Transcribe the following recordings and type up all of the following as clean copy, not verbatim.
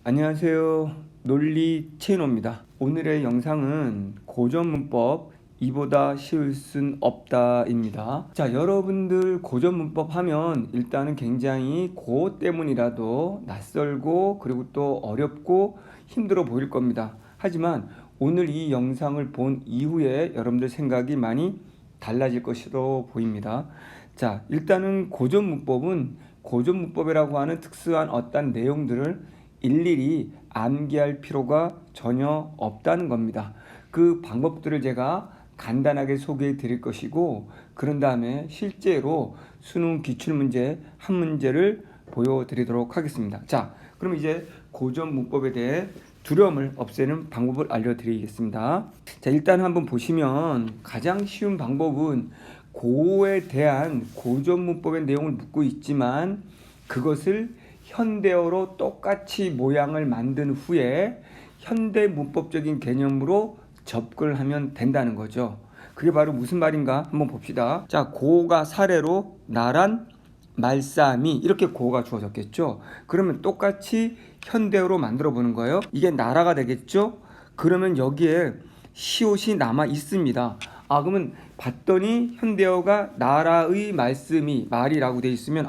안녕하세요. 논리 채널입니다. 오늘의 영상은 고전문법 이보다 쉬울 순 없다입니다. 자, 여러분들 고전문법 하면 일단은 굉장히 고 때문이라도 낯설고 그리고 또 어렵고 힘들어 보일 겁니다. 하지만 오늘 이 영상을 본 이후에 여러분들 생각이 많이 달라질 것으로 보입니다. 자, 일단은 고전문법은 고전문법이라고 하는 특수한 어떤 내용들을 일일이 암기할 필요가 전혀 없다는 겁니다. 그 방법들을 제가 간단하게 소개해 드릴 것이고, 그런 다음에 실제로 수능 기출문제 한 문제를 보여드리도록 하겠습니다. 자, 그럼 이제 고전문법에 대해 두려움을 없애는 방법을 알려드리겠습니다. 자, 일단 한번 보시면 가장 쉬운 방법은 고에 대한 고전문법의 내용을 묻고 있지만 그것을 현대어로 똑같이 모양을 만든 후에 현대 문법적인 개념으로 접근을 하면 된다는 거죠. 그게 바로 무슨 말인가 한번 봅시다. 자, 고가 사례로 나란 말싸미 이렇게 고가 주어졌겠죠. 그러면 똑같이 현대어로 만들어 보는 거예요. 이게 나라가 되겠죠. 그러면 여기에 시옷이 남아 있습니다. 그러면 봤더니 현대어가 나라의 말씀이 말이라고 되어 있으면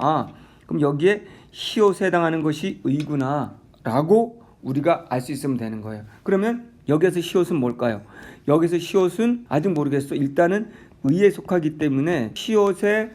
그럼 여기에 시옷에 해당하는 것이 의구나 라고 우리가 알 수 있으면 되는 거예요. 그러면 여기서 시옷은 뭘까요? 여기서 시옷은 아직 모르겠어. 일단은 의에 속하기 때문에 시옷의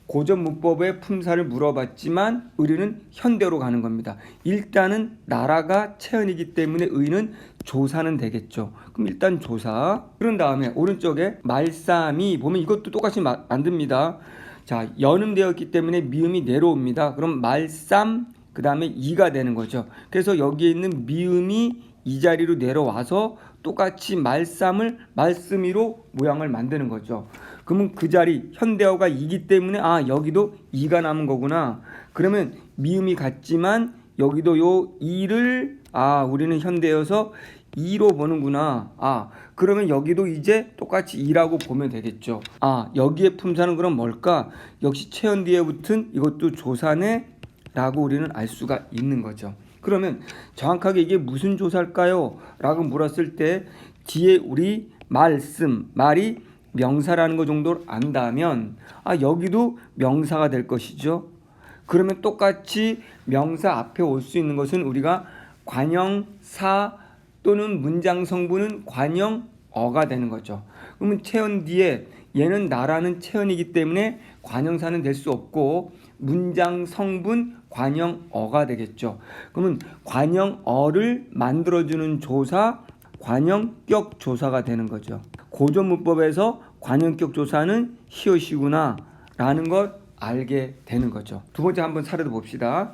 고전문법의 품사를 물어봤지만 우리는 현대로 가는 겁니다. 일단은 나라가 체언이기 때문에 의는 조사는 되겠죠. 그럼 일단 조사. 그런 다음에 오른쪽에 말싸미 보면 이것도 똑같이 만듭니다. 자, 연음되었기 때문에 미음이 내려옵니다. 그럼 말쌈 그 다음에 이가 되는 거죠. 그래서 여기에 있는 미음이 이 자리로 내려와서 똑같이 말쌈을 말씀이로 모양을 만드는 거죠. 그러면 그 자리 현대어가 이기 때문에 여기도 이가 남은 거구나. 그러면 미음이 같지만 여기도 요 이를 우리는 현대어서 이로 보는구나. 그러면 여기도 이제 똑같이 이라고 보면 되겠죠. 여기에 품사는 그럼 뭘까? 역시 체언 뒤에 붙은 이것도 조사네 라고 우리는 알 수가 있는 거죠. 그러면 정확하게 이게 무슨 조사일까요? 라고 물었을 때 뒤에 우리 말이 명사라는 거 정도를 안다면 여기도 명사가 될 것이죠. 그러면 똑같이 명사 앞에 올 수 있는 것은 우리가 관형사 또는 문장 성분은 관형어가 되는 거죠. 그러면 체언 뒤에 얘는 나라는 체언이기 때문에 관형사는 될 수 없고 문장 성분 관형어가 되겠죠. 그러면 관형어를 만들어주는 조사 관형격 조사가 되는 거죠. 고전문법에서 관형격 조사는 시옷이구나 라는 걸 알게 되는 거죠. 두 번째 한번 사례도 봅시다.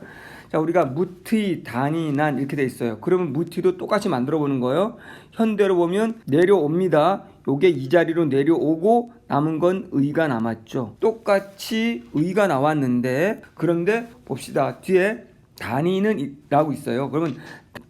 자, 우리가 무트이, 단이, 난 이렇게 돼 있어요. 그러면 무트이도 똑같이 만들어 보는 거예요. 현대로 보면 내려옵니다. 요게 이 자리로 내려오고 남은 건 의가 남았죠. 똑같이 의가 나왔는데 그런데 봅시다. 뒤에 단이는 라고 있어요. 그러면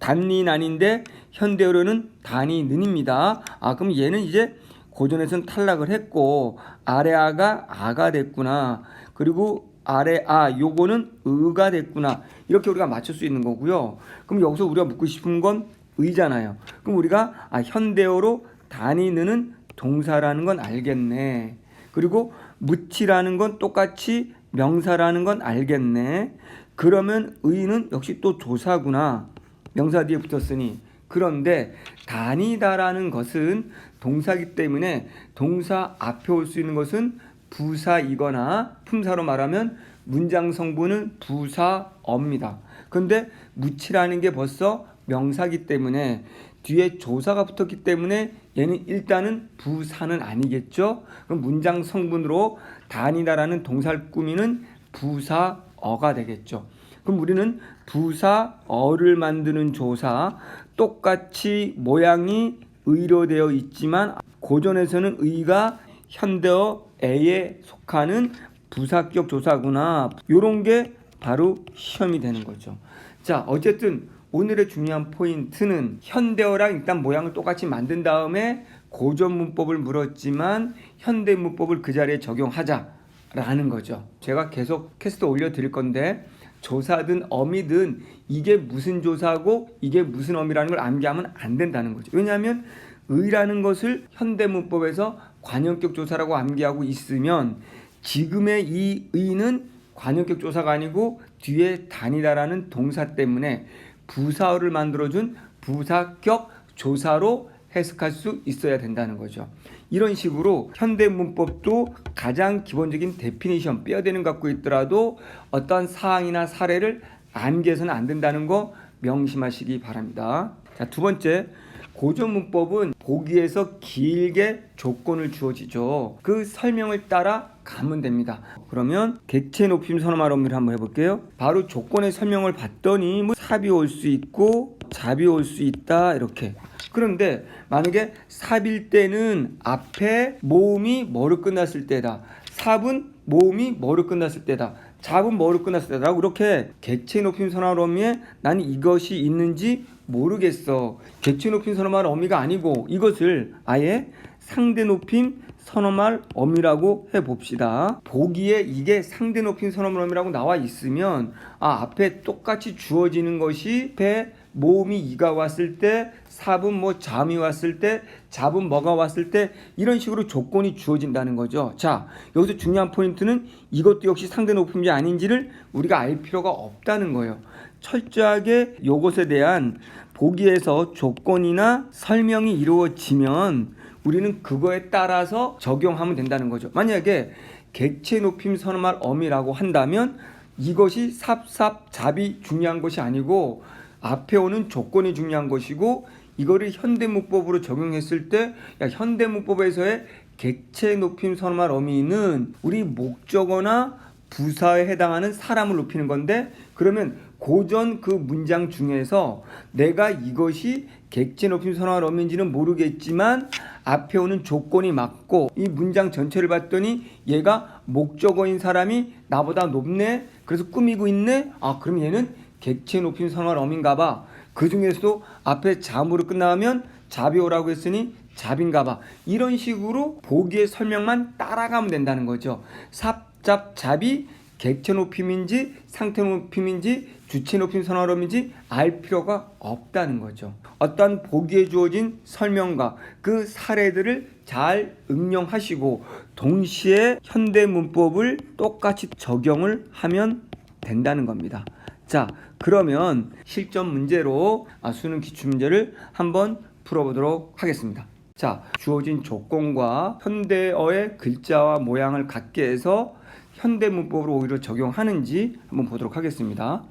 단니 난인데 현대어로는 단이는입니다. 그럼 얘는 이제 고전에서는 탈락을 했고 아래 아가 됐구나. 그리고 아래 요거는 의가 됐구나. 이렇게 우리가 맞출 수 있는 거고요. 그럼 여기서 우리가 묻고 싶은 건 의잖아요. 그럼 우리가 현대어로 단이는 동사라는 건 알겠네. 그리고 무치라는 건 똑같이 명사라는 건 알겠네. 그러면 의는 역시 또 조사구나. 명사 뒤에 붙었으니. 그런데 다니다라는 것은 동사이기 때문에 동사 앞에 올 수 있는 것은 부사이거나 품사로 말하면 문장 성분은 부사어입니다. 그런데 무치라는 게 벌써 명사이기 때문에 뒤에 조사가 붙었기 때문에 얘는 일단은 부사는 아니겠죠. 그럼 문장 성분으로 다니다라는 동사를 꾸미는 부사어가 되겠죠. 그럼 우리는 부사어를 만드는 조사 똑같이 모양이 의로 되어 있지만 고전에서는 의가 현대어 A에 속하는 부사격 조사구나. 이런 게 바로 시험이 되는 거죠. 자, 어쨌든 오늘의 중요한 포인트는 현대어랑 일단 모양을 똑같이 만든 다음에 고전 문법을 물었지만 현대 문법을 그 자리에 적용하자라는 거죠. 제가 계속 캐스트 올려드릴 건데 조사든 어미든 이게 무슨 조사고 이게 무슨 어미라는 걸 암기하면 안 된다는 거죠. 왜냐하면 의라는 것을 현대문법에서 관형격 조사라고 암기하고 있으면 지금의 이 의는 관형격 조사가 아니고 뒤에 다니다라는 동사 때문에 부사어를 만들어준 부사격 조사로 해석할 수 있어야 된다는 거죠. 이런 식으로 현대문법도 가장 기본적인 데피니션, 뼈대는 갖고 있더라도 어떠한 사항이나 사례를 암기해서는 안 된다는 거 명심하시기 바랍니다. 자, 두 번째, 고전문법은 보기에서 길게 조건을 주어지죠. 그 설명을 따라 가면 됩니다. 그러면 객체 높임 선호말 어미를 한번 해볼게요. 바로 조건의 설명을 봤더니 뭐 삽이 올 수 있고 잡이 올 수 있다 이렇게. 그런데 만약에 삽일 때는 앞에 모음이 뭐로 끝났을 때다. 삽은 모음이 뭐로 끝났을 때다. 잡은 뭐로 끝났을 때다. 이렇게 객체 높임 선호말 어미에 나는 이것이 있는지 모르겠어. 객체 높임 선호말 어미가 아니고 이것을 아예 상대 높임 선호말 어미라고 해봅시다. 보기에 이게 상대 높임 선호말 어미라고 나와 있으면 앞에 똑같이 주어지는 것이 앞에 모음이 이가 왔을 때, 삽은 뭐 잠이 왔을 때, 잡은 뭐가 왔을 때 이런 식으로 조건이 주어진다는 거죠. 자, 여기서 중요한 포인트는 이것도 역시 상대 높임인지 아닌지를 우리가 알 필요가 없다는 거예요. 철저하게 이것에 대한 보기에서 조건이나 설명이 이루어지면 우리는 그거에 따라서 적용하면 된다는 거죠. 만약에 객체 높임 선호말 어미라고 한다면 이것이 삽, 잡이 중요한 것이 아니고 앞에 오는 조건이 중요한 것이고 이거를 현대문법으로 적용했을 때 현대문법에서의 객체 높임 선호말 어미는 우리 목적어나 부사에 해당하는 사람을 높이는 건데 그러면 고전 그 문장 중에서 내가 이것이 객체 높임 선호말 어미인지는 모르겠지만 앞에 오는 조건이 맞고 이 문장 전체를 봤더니 얘가 목적어인 사람이 나보다 높네. 그래서 꾸미고 있네. 그럼 얘는 객체 높임 선호말 어미인가 봐. 그 중에서도 앞에 잠으로 끝나면 잡이 오라고 했으니 잡인가 봐. 이런 식으로 보기의 설명만 따라가면 된다는 거죠. 삽, 잡, 잡이 객체 높임인지 상태 높임인지 주체 높임 선호말 어미인지 알 필요가 없다는 거죠. 어떤 보기에 주어진 설명과 그 사례들을 잘 응용하시고 동시에 현대문법을 똑같이 적용을 하면 된다는 겁니다. 자, 그러면 실전 문제로 수능 기출문제를 한번 풀어보도록 하겠습니다. 자, 주어진 조건과 현대어의 글자와 모양을 같게 해서 현대문법으로 오히려 적용하는지 한번 보도록 하겠습니다.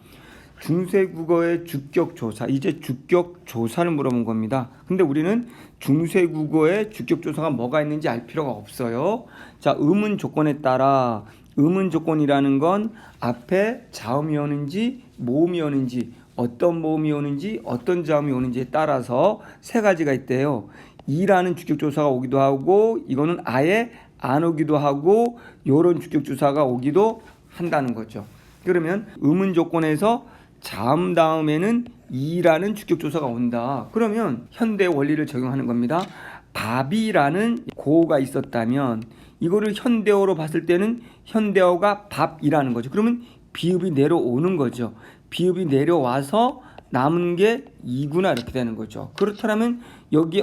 중세국어의 주격조사, 이제 주격조사를 물어본 겁니다. 근데 우리는 중세국어의 주격조사가 뭐가 있는지 알 필요가 없어요. 자, 의문 조건에 따라 의문 조건이라는 건 앞에 자음이 오는지 모음이 오는지 어떤 모음이 오는지 어떤 자음이 오는지에 따라서 세 가지가 있대요. 이라는 주격조사가 오기도 하고 이거는 아예 안 오기도 하고 이런 주격조사가 오기도 한다는 거죠. 그러면 의문 조건에서 자음 다음에는 이라는 주격조사가 온다. 그러면 현대 원리를 적용하는 겁니다. 밥이라는 고어가 있었다면 이거를 현대어로 봤을 때는 현대어가 밥이라는 거죠. 그러면 비읍이 내려오는 거죠. 비읍이 내려와서 남은 게 이구나 이렇게 되는 거죠. 그렇다면 여기에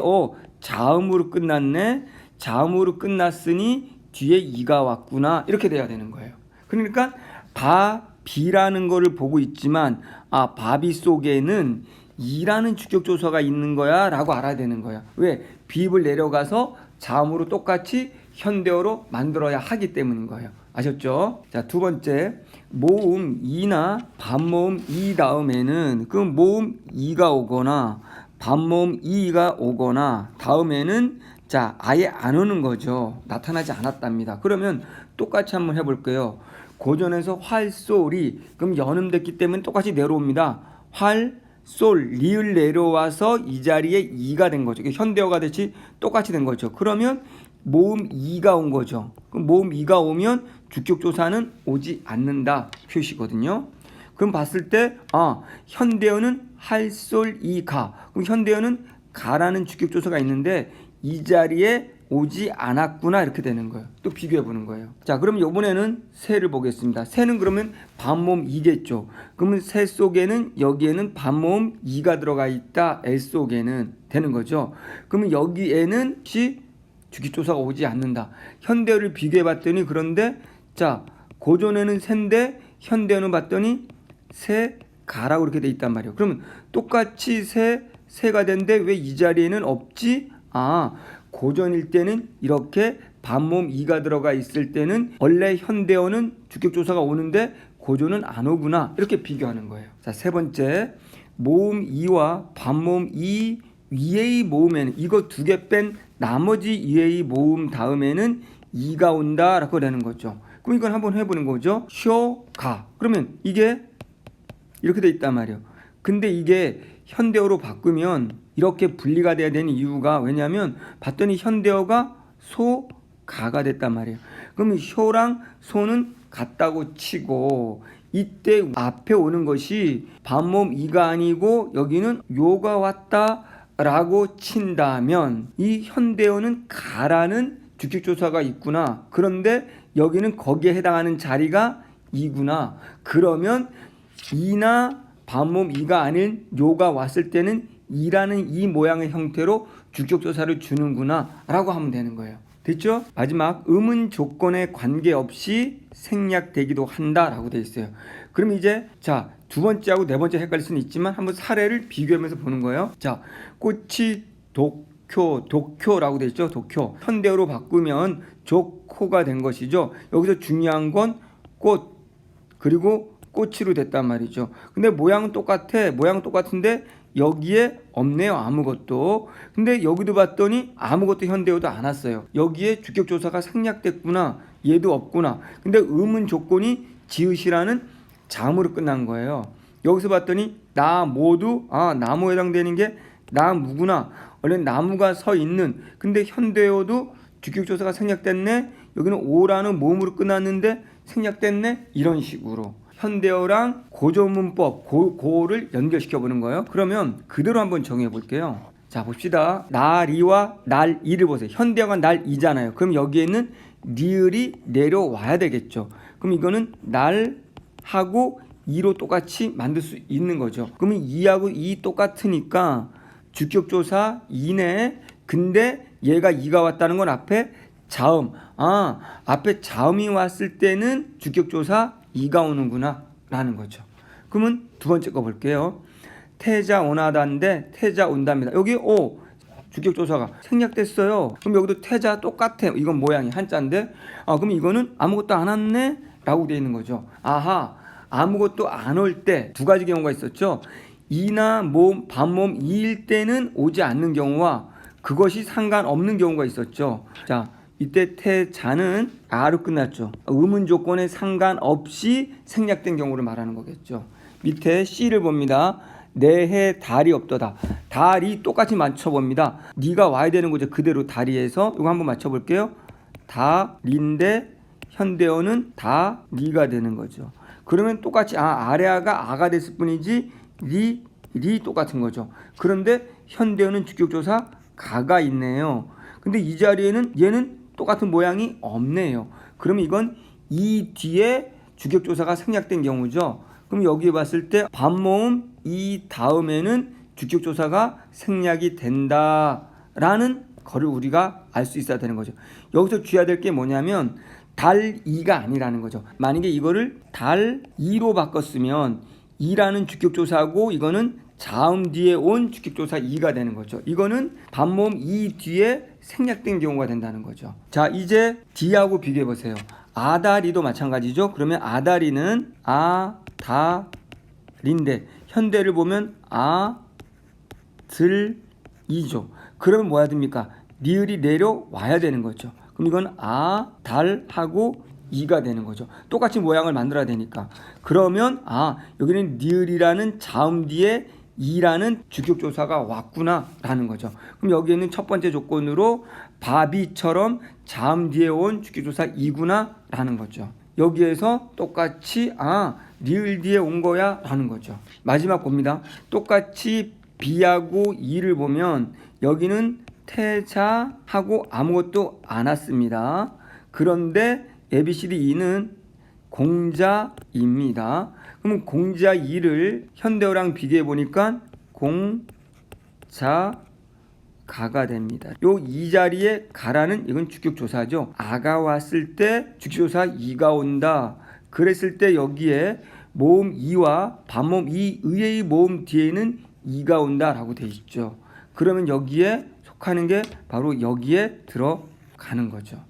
자음으로 끝났네. 자음으로 끝났으니 뒤에 이가 왔구나 이렇게 돼야 되는 거예요. 그러니까 밥이라는 거를 보고 있지만 밥이 속에는 이라는 주격조사가 있는 거야 라고 알아야 되는 거야. 왜? 비읍을 내려가서 자음으로 똑같이 현대어로 만들어야 하기 때문인 거예요. 아셨죠? 자, 두 번째, 모음 이나 반모음 이 다음에는 그 모음 이가 오거나 반모음 이가 오거나 다음에는 자 아예 안 오는 거죠. 나타나지 않았답니다. 그러면 똑같이 한번 해볼게요. 고전에서 활소리 그럼 연음됐기 때문에 똑같이 내려옵니다. 활, 솔, 리을 내려와서 이 자리에 이가 된 거죠. 현대어가 됐지 똑같이 된 거죠. 그러면 모음 이가 온 거죠. 그럼 모음 이가 오면 주격조사는 오지 않는다 표시거든요. 그럼 봤을 때 현대어는 할, 솔, 이, 가. 그럼 현대어는 가라는 주격조사가 있는데 이 자리에 오지 않았구나 이렇게 되는 거예요. 또 비교해 보는 거예요. 자, 그럼 이번에는 새를 보겠습니다. 새는 그러면 반모음 이겠죠. 그러면 새 속에는 여기에는 반모음 이가 들어가 있다. 애 속에는 되는 거죠. 그러면 여기에는 혹시 주격조사가 오지 않는다. 현대어를 비교해 봤더니 그런데 자, 고전에는 새인데 현대어는 봤더니 새가라고 이렇게 돼 있단 말이에요. 그러면 똑같이 새가 된데 왜 이 자리에는 없지? 고전일 때는 이렇게 반모음 이가 들어가 있을 때는 원래 현대어는 주격조사가 오는데 고전은 안 오구나 이렇게 비교하는 거예요. 자, 세 번째, 모음 이와 반모음 이 위의 모음에는 이거 두 개 뺀 나머지 위의 모음 다음에는 이가 온다라고 되는 거죠. 그럼 이건 한번 해보는 거죠. 쇼가 그러면 이게 이렇게 돼 있단 말이에요. 근데 이게 현대어로 바꾸면 이렇게 분리가 돼야 되는 이유가 왜냐하면 봤더니 현대어가 소가가 됐단 말이에요. 그럼 쇼랑 소는 같다고 치고 이때 앞에 오는 것이 반모음 이가 아니고 여기는 요가 왔다라고 친다면 이 현대어는 가라는 주격조사가 있구나. 그런데 여기는 거기에 해당하는 자리가 이구나. 그러면 이나 반모음 이가 아닌 요가 왔을 때는 이라는 이 모양의 형태로 주격조사를 주는구나 라고 하면 되는 거예요. 됐죠? 마지막 음은 조건에 관계없이 생략되기도 한다라고 되어 있어요. 그럼 이제 자, 두 번째하고 네 번째 헷갈릴 수는 있지만 한번 사례를 비교하면서 보는 거예요. 자, 꽃이 도쿄라고 되어 있죠. 도쿄. 현대어로 바꾸면 조코가 된 것이죠. 여기서 중요한 건 꽃 그리고 꽃으로 됐단 말이죠. 근데 모양은 똑같아. 모양은 똑같은데 여기에 없네요. 아무것도. 근데 여기도 봤더니 아무것도 현대어도 안 왔어요. 여기에 주격조사가 생략됐구나. 얘도 없구나. 근데 음은 조건이 지읒이라는 자음으로 끝난 거예요. 여기서 봤더니 나 모두 나무에 해당되는 게 나무구나. 원래 나무가 서 있는. 근데 현대어도 주격조사가 생략됐네. 여기는 오라는 모음으로 끝났는데 생략됐네. 이런 식으로. 현대어랑 고전문법 고를 연결시켜 보는 거예요. 그러면 그대로 한번 정해 볼게요. 자, 봅시다. 날이와 날이를 보세요. 현대어가 날이잖아요. 그럼 여기에는 니을이 내려와야 되겠죠. 그럼 이거는 날하고 이로 똑같이 만들 수 있는 거죠. 그러면 이하고 이 똑같으니까 주격조사 이네. 근데 얘가 이가 왔다는 건 앞에 자음. 앞에 자음이 왔을 때는 주격조사 이가 오는구나 라는 거죠. 그러면 두 번째 거 볼게요. 태자 오나다인데 태자 온답니다. 여기 오 주격조사가 생략됐어요. 그럼 여기도 태자 똑같아. 이건 모양이 한자인데 그럼 이거는 아무것도 안 왔네 라고 되어 있는 거죠. 아무것도 안 올 때 두 가지 경우가 있었죠. 이나 모음 반모음 이일 때는 오지 않는 경우와 그것이 상관없는 경우가 있었죠. 자, 이때 태자는 아로 끝났죠. 음은 조건에 상관없이 생략된 경우를 말하는 거겠죠. 밑에 C를 봅니다. 내해 달이 없도다. 달이 똑같이 맞춰봅니다. 니가 와야 되는 거죠. 그대로 다리에서 이거 한번 맞춰볼게요. 달인데 현대어는 다 니가 되는 거죠. 그러면 똑같이 아래아가 아가 됐을 뿐이지 리 똑같은 거죠. 그런데 현대어는 주격조사 가가 있네요. 근데 이 자리에는 얘는 똑같은 모양이 없네요. 그러면 이건 이 뒤에 주격조사가 생략된 경우죠. 그럼 여기에 봤을 때 반모음 이 다음에는 주격조사가 생략이 된다라는 거를 우리가 알 수 있어야 되는 거죠. 여기서 주의해야 될 게 뭐냐면 달이가 아니라는 거죠. 만약에 이거를 달이로 바꿨으면 이라는 주격조사고 이거는 자음 뒤에 온 주격조사 이가 되는 거죠. 이거는 반모음 이 뒤에 생략된 경우가 된다는 거죠. 자, 이제 D하고 비교해 보세요. 아다리도 마찬가지죠. 그러면 아다리는 아다리인데 현대를 보면 아들이죠. 그러면 뭐야 됩니까? 리을이 내려와야 되는 거죠. 그럼 이건 달하고 이가 되는 거죠. 똑같이 모양을 만들어야 되니까. 그러면 여기는 니을이라는 자음 뒤에 이라는 주격조사가 왔구나 라는 거죠. 그럼 여기에는 첫 번째 조건으로 바비처럼 자음 뒤에 온 주격조사 이구나 라는 거죠. 여기에서 똑같이 리을 뒤에 온 거야 라는 거죠. 마지막 봅니다. 똑같이 비하고 이를 보면 여기는 태자하고 아무것도 안 왔습니다. 그런데 ABCD2는 공자입니다. 그럼 공자 2를 현대어랑 비교해 보니까 공자가가 됩니다. 요 이 자리에 가라는 이건 주격조사죠. 아가 왔을 때 주격조사 이가 온다. 그랬을 때 여기에 모음 이와 반모음 이 의의 모음 뒤에는 이가 온다라고 돼 있죠. 그러면 여기에 속하는 게 바로 여기에 들어가는 거죠.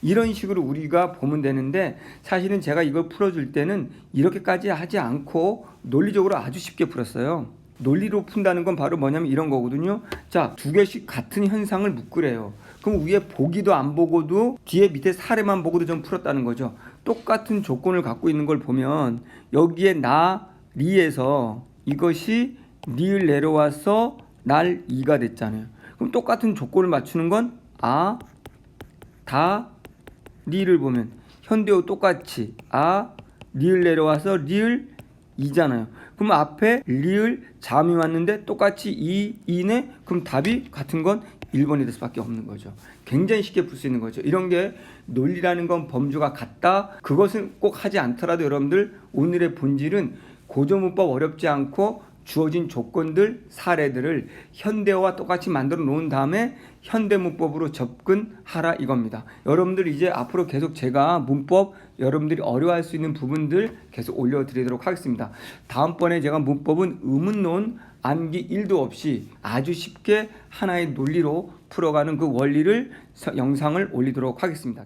이런 식으로 우리가 보면 되는데 사실은 제가 이걸 풀어줄 때는 이렇게까지 하지 않고 논리적으로 아주 쉽게 풀었어요. 논리로 푼다는 건 바로 뭐냐면 이런 거거든요. 자, 두 개씩 같은 현상을 묶으래요. 그럼 위에 보기도 안 보고도 뒤에 밑에 사례만 보고도 좀 풀었다는 거죠. 똑같은 조건을 갖고 있는 걸 보면 여기에 나, 리에서 이것이 리을 내려와서 날 이가 됐잖아요. 그럼 똑같은 조건을 맞추는 건 아, 다, 리를 보면 현대어 똑같이 아, 리을 내려와서 리을 이잖아요. 그럼 앞에 리을 잠이 왔는데 똑같이 이네 그럼 답이 같은 건 1번이 될 수밖에 없는 거죠. 굉장히 쉽게 풀 수 있는 거죠. 이런 게 논리라는 건 범주가 같다. 그것은 꼭 하지 않더라도 여러분들 오늘의 본질은 고전문법 어렵지 않고 주어진 조건들, 사례들을 현대어와 똑같이 만들어 놓은 다음에 현대문법으로 접근하라 이겁니다. 여러분들 이제 앞으로 계속 제가 문법 여러분들이 어려워할 수 있는 부분들 계속 올려드리도록 하겠습니다. 다음번에 제가 문법은 의문론 암기 1도 없이 아주 쉽게 하나의 논리로 풀어가는 그 원리를 영상을 올리도록 하겠습니다.